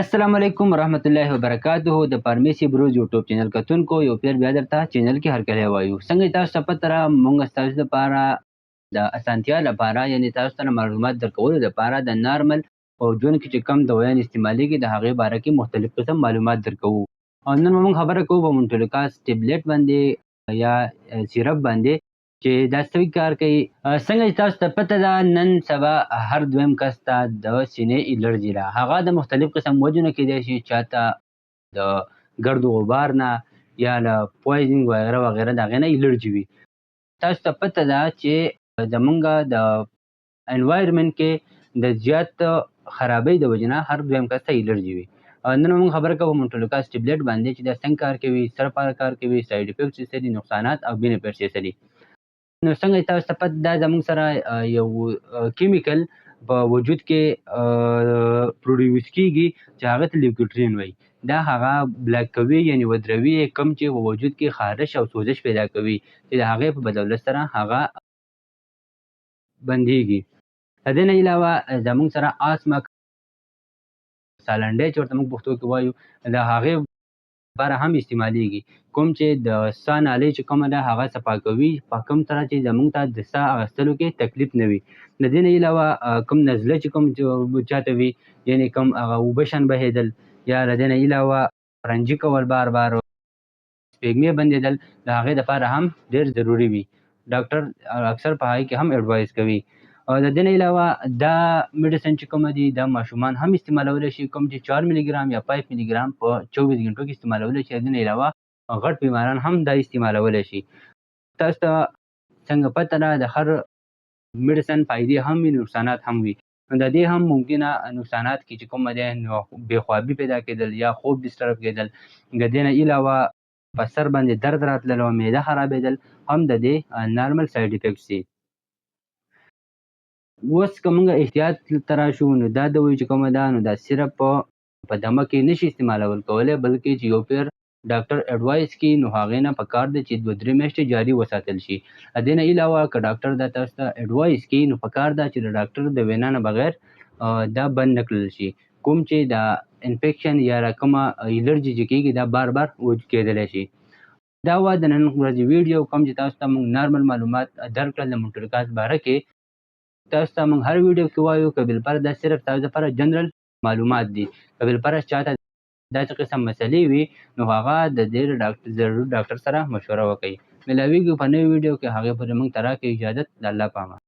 السلام علیکم ورحمت الله وبرکاتہ د فارمیسي بروز یوټیوب چینل کتونکو یو پیر بیا درته چینل کې هرکلی وایو. څنګه تاسو ته پته را مونږ ستاسو لپاره د اسانتیا لپاره یعنې تاسو ته معلومات درکولو لپاره د نارمل په ژوند کې چې کوم دوايان استعمالیږي د هغې باره کې مختلف قسم معلومات درکوو. او نن به مونږ خبره کوو په مونټولوکاس ټیبلیټ باندې یا سیرپ باندې چې دا څه کار کوي. څنګه چې تاسو ته پته ده نن سبا هر دویم کس ته د سینې الرجي ده. هغه د مختلف قسم وجو نه کیدای شي، چاته د ګرد و غبار نه یا له پویزنګ وغیره وغیره د هغې نه الرجي وي. تاسو ته پته ده چې زمونږ د انوایرمنټ کې د زیات خرابۍ د وجې نه هر دویم کس ته الرجي وي. نن موږ خبره کوو مونټولوکاس ټیبلیټ باندې چې دا څنګه کار کوي، څه لپاره کار کوي، سایډ افیکټس یې څه دي، نقصانات او بینیفټس یې څه دي. نو څنګه تاسو ته پته ده زموږ سره یو کیمیکل په وجود کې پروډیوس کیږي چې هغه ته لیوکوټرین وایي. دا هغه بلاک کوي یعنې ودروي یې کوم چې په وجود کې خارش او سوزش پیدا کوي چې د هغې په بدولت سره هغه بندیږي. د دې نه علاوه زموږ سره آسما سالنډی چې ورته موږ پښتو کې وایو د هغې لپاره هم استعمالیږي، کوم چې د ساه نالۍ چې کومه ده هغه صفا کوي په کوم سره چې زموږ ته د ساه اخیستلو کې تکلیف نه وي. د دې نه علاوه کوم نزله چې کوم چاته وي یعنې کوم هغه اوبه شان بهېدل یا له دې نه علاوه رنجي کول بار بار سپېږمې بندېدل د هغې دپاره هم ډېر ضروري وي. ډاکټر اکثر په هغې کې هم اډوایز کوي. او د دې نه علاوه دا میډیسن چې کومه دي دا ماشومان هم استعمالولی شي، کوم چې 4 ملي ګرام یا 5 ملي ګرام په 24 غنټو کې استعمالولی شي. د دې نه علاوه غټ بیماران هم دا استعمالولی شي. تاسو ته څنګه پته ده د هر میډیسن فایدې هم وي، نقصانات هم وي. نو د دې هم ممکنه نقصانات کې چې کومه دی نو بېخوابي پیدا کېدل یا خوب ډسټرب کېدل. د دې نه علاوه په سر باندې درد راتلل او معده خرابېدل هم د دې نارمل سایډ افیکټس دي. اوس که موږ احتیاط ته راشو نو دا دوايي چې کومه ده نو دا صرف په دمه کې نشي استعمالول کولی، بلکې چې یو پیر ډاکټر اډوایز کړي نو هغې نه پکار ده چې 2-3 میاشتې جاري وساتل شي. د دې نه علاوه که ډاکټر دا تاسو ته اډوایز کړي نو پکار ده چې د ډاکټر د وینا نه بغیر دا بند نه کړل شي. کوم چې دا انفیکشن یا کومه الرجي چې کېږي دا بار بار وجود کېدلی شي. دا وه د نن ورځې ویډیو، کوم چې تاسو ته موږ نارمل معلومات درکړل د مونټولوکاس باره کې. تاسو ته موږ هر ویډیو کې وایو که بالفرض دا صرف تاسو لپاره جنرل معلومات دي. که بالفرض چاته داسې قسم مسلې وي نو هغه د دې ضرور ډاکټر سره مشوره وکړئ. ملاویږو په نوي ویډیو کې، هغې پورې موږ ته راکړئ اجازت. د الله په امان.